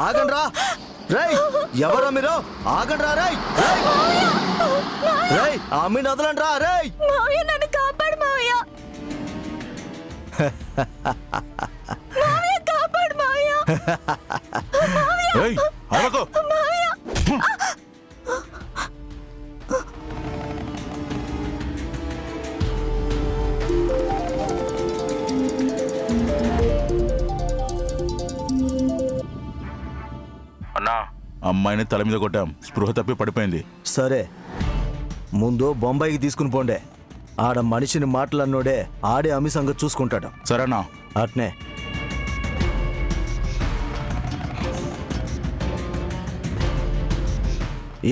ఆగండ్రా రేయ్, ఎవరా మీరు? ఆగండ్రా రేయ్. రేయ్ అమ్మిని వదలండ్రా రేయ్. నన్ను కాపాడు మావయ్య. కాపాడు మావయ్య. అన్నా, అమ్మాయిని తల మీద కొట్టాం, స్పృహ తప్పి పడిపోయింది. సరే, ముందు బొంబాయికి తీసుకుని పోండే. ఆడ మనిషిని మాట్లాడినోడే ఆడే అమ్మి సంగతి చూసుకుంటాడు. సరేనా? అట్నే.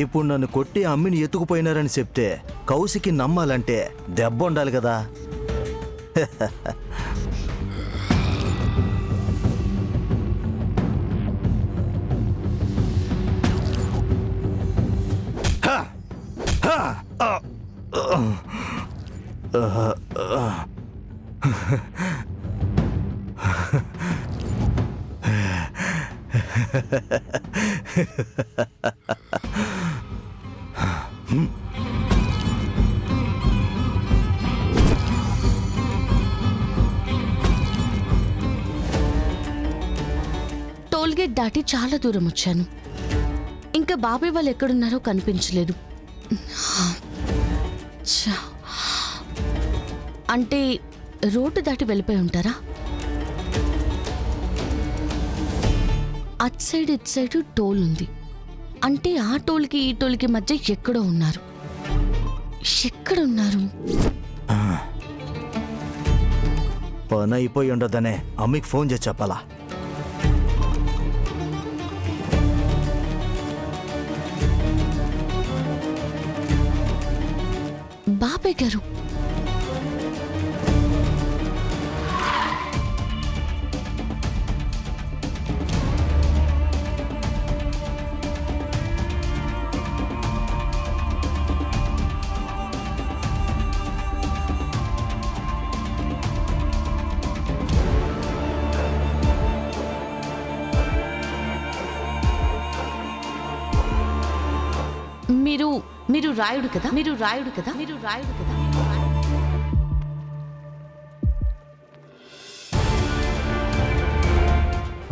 ఇప్పుడు నన్ను కొట్టి అమ్మిని ఎత్తుకుపోయినారని చెప్తే కౌశికి నమ్మాలంటే దెబ్బ ఉండాలి కదా. టోల్గేట్ దాటి చాలా దూరం వచ్చాను. ఇంకా బాబాయ్ వాళ్ళు ఎక్కడున్నారో కనిపించలేదు. అంటే రోడ్డు దాటి వెళ్ళిపోయి ఉంటారా? అట్ సైడ్ ఇట్ సైడ్ టోల్ ఉంది. అంటే ఆ టోల్కి ఈ టోల్కి మధ్య ఎక్కడో ఉన్నారు. ఎక్కడున్నారు? పని అయిపోయి ఉండదనే అమ్మికి ఫోన్ చేసి చెప్పాలా? బాబాయ్ గారు, మీరు రాయుడు కదా? మీరు రాయుడు కదా? మీరు రాయుడు కదా?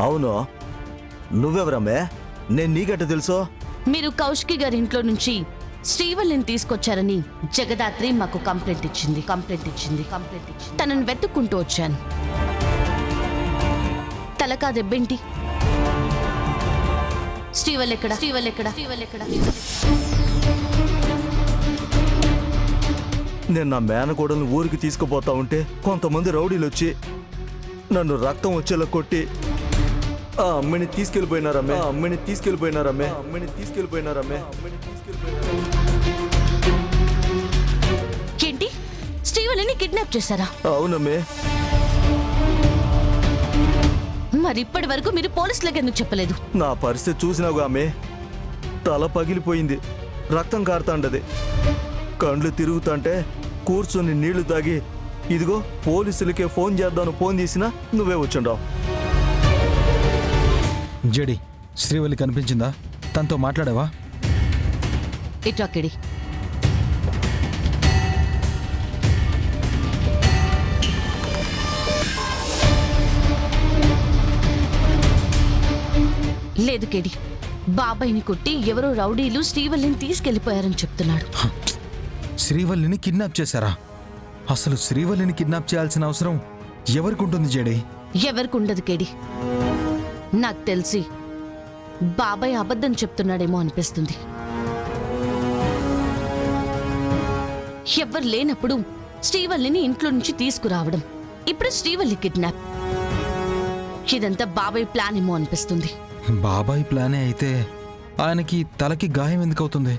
అవును, నువ్వెవరమ్మే? నేను నీకెట్ట తెలుసు? మీరు కౌశికి గారి ఇంట్లో నుంచి శ్రీవల్లిని తీసుకొచ్చారని జగదాత్రి మాకు కంప్లైంట్ ఇచ్చింది. తనను వెతుక్కుంటూ వచ్చాను. తలకా దెబ్బేంటి? శ్రీవల్లి ఎక్కడ? నేను నా మేనకోడలను ఊరికి తీసుకుపోతా ఉంటే కొంతమంది రౌడీలు వచ్చి నన్ను రక్తం వచ్చేలా కొట్టి ఆ అమ్మిని తీసుకెళ్ళిపోయినారమ్మే. ఏంటి? శ్రీవల్లిని కిడ్నాప్ చేశారా? అవునమ్మే. మరి ఇప్పటి వరకు మీరు పోలీసులకు ఎందుకు చెప్పలేదు? నా పరిస్థితి చూసినావుగా అమ్మే. తల పగిలిపోయింది, రక్తం కారుతాండది. కండ్లు తిరుగుతాంటే కూర్చొని నీళ్లు తాగి ఇదిగో పోలీసులకే ఫోన్ చేద్దాను ఫోన్ తీసినా నువ్వే వచ్చుండావు. జడి, శ్రీవల్లి కనిపించిందా? తనతో మాట్లాడావా? ఇట్రాకిడి. లేదు కేడి, బాబాయ్ని కొట్టి ఎవరో రౌడీలు శ్రీవల్లిని తీసుకెళ్లిపోయారని చెప్తున్నాడు. శ్రీవల్లిని కిడ్నాప్ చేశారా? అసలు శ్రీవల్లిని కిడ్నాప్ చేయాల్సిన అవసరం ఎవరికి ఉంటుంది జడి? ఎవరికి ఉండదు కేడి. నాకు తెలిసి బాబాయ్ అబద్ధం చెప్తున్నాడేమో అనిపిస్తుంది. ఎవ్వరు లేనప్పుడు శ్రీవల్లిని ఇంట్లో నుంచి తీసుకురావడం, ఇప్పుడు శ్రీవల్లి కిడ్నాప్. ఇదంతా బాబాయ్ ప్లాన్ ఏమో అనిపిస్తుంది. బాబాయ్ ప్లానే అయితే ఆయనకి తలకి గాయం ఎందుకు అవుతుంది?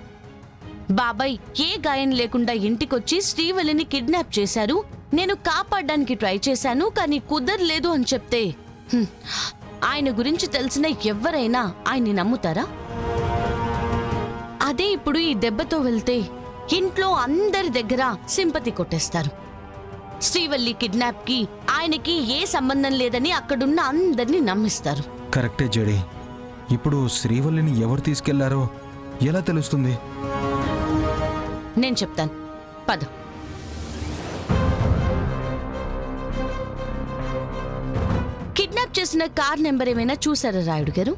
బాబాయ్ ఏ గాయం లేకుండా ఇంటికొచ్చి శ్రీవల్లిని కిడ్నాప్ చేశారు, నేను కాపాడడానికి ట్రై చేశాను కానీ కుదరలేదు అని చెప్తే ఆయన గురించి తెలిసిన ఎవరైనా ఆయన్ని నమ్ముతారా? అదే ఇప్పుడు ఈ దెబ్బతో వెళ్తే ఇంట్లో అందరి దగ్గర సింపతి కొట్టేస్తారు. శ్రీవల్లి కిడ్నాప్ కి ఆయనకి ఏ సంబంధం లేదని అక్కడున్న అందరినీ నమ్మిస్తారు. కరెక్టే జేడి. ఇప్పుడు శ్రీవల్లిని ఎవరు తీసుకెళ్లారో ఎలా తెలుస్తుంది? నేను చెప్తాను, పద. కిడ్నాప్ చేసిన కార్ నెంబర్ ఏమైనా చూసారా రాయుడు గారు?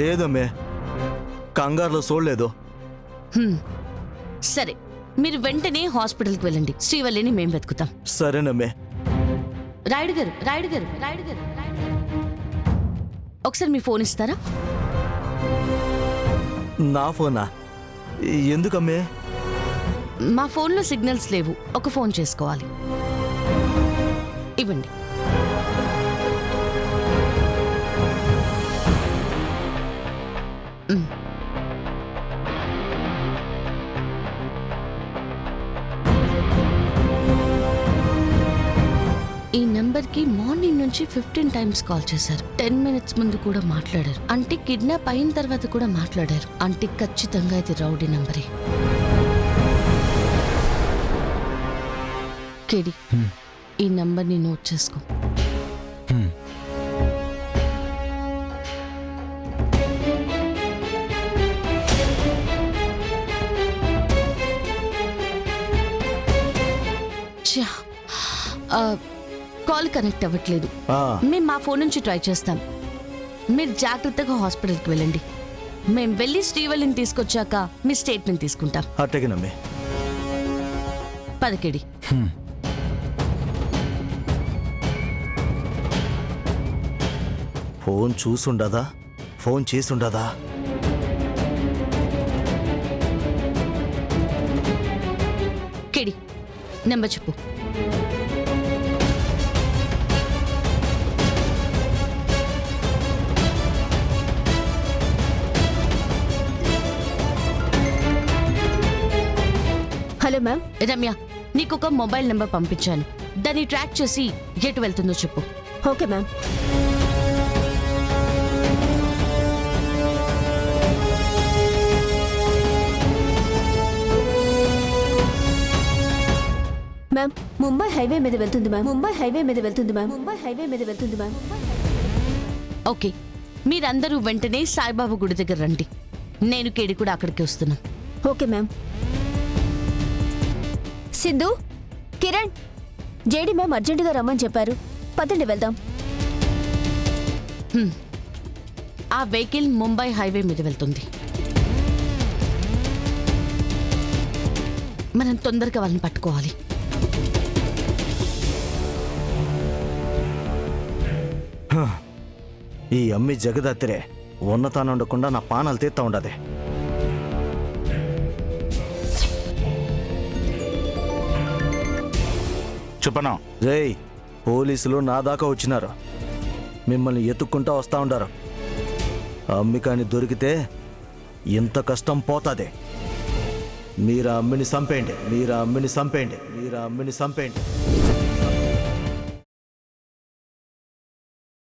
లేదమ్మే, కంగారులో చూడలేదు. సరే, మీరు వెంటనే హాస్పిటల్కి వెళ్ళండి. శ్రీవల్లిని మేం వెతుకుతాం. సరేనమ్మే. రాయుడు గారు, రాయుడు గారు, రాయుడు గారు, ఒకసారి మీ ఫోన్ ఇస్తారా? నా ఫోనా? ఎందుకమ్మే? మా ఫోన్లో సిగ్నల్స్ లేవు, ఒక ఫోన్ చేసుకోవాలి. ఇవ్వండి. ఈ నంబర్కి మార్నింగ్ నుంచి 15 టైమ్స్ కాల్ చేశారు. 10 మినిట్స్ ముందు కూడా మాట్లాడారు. అంటే కిడ్నాప్ అయిన తర్వాత కూడా మాట్లాడారు. అంటే ఖచ్చితంగా ఇది రౌడీ నంబరే. కేడి, ఈ నంబర్ని నోట్ చేసుకో. ఛా, కాల్ కనెక్ట్ అవ్వట్లేదు. మేము మా ఫోన్ నుంచి ట్రై చేస్తాం. మీరు జాగ్రత్తగా హాస్పిటల్కి వెళ్ళండి. మేము వెళ్ళి శ్రీవల్లిని తీసుకొచ్చాక మీ స్టేట్మెంట్ తీసుకుంటాం. అట్టగనమ్మే. పదకేడి. ఫోన్ చూసుండదా? ఫోన్ చేసుండదా? కేడి, నెంబర్ చెప్పు. Hello ma'am. రమ్య, నీకొక మొబైల్ నెంబర్ పంపించాను. దాన్ని ట్రాక్ చేసి ఎటు వెళ్తుందో చెప్పు. Okay ma'am. Ma'am, Mumbai highway మీద వెళ్తుంది మ్యామ్. ముంబై హైవే మీద వెళ్తుంది మ్యామ్. ముంబై హైవే మీద వెళ్తుంది మ్యామ్. ఓకే, మీరందరూ వెంటనే సాయిబాబా గుడి దగ్గర రండి. నేను కేడి కూడా అక్కడికి వస్తున్నాం. Okay ma'am. Sindhu, Kiran, JD ma'am అర్జెంటుగా రమ్మని చెప్పారు. పదండి వెళ్దాం. ఆ వెహికల్ ముంబై హైవే మీద వెళ్తుంది. మనం తొందరగా వాళ్ళని పట్టుకోవాలి. ఈ అమ్మి జగదత్తిరే ఉన్నతాను ఉండకుండా నా పానాలు తీస్తా ఉండదే. చెప్పనా? రేయ్, పోలీసులు నా దాకా వచ్చినారు. మిమ్మల్ని ఎత్తుక్కుంటా వస్తా ఉండారు. అమ్మికాని దొరికితే ఇంత కష్టం పోతాదే. మీరా అమ్మిని చంపేయండి, మీరా అమ్మిని చంపేయండి, మీరా అమ్మిని చంపేయండి.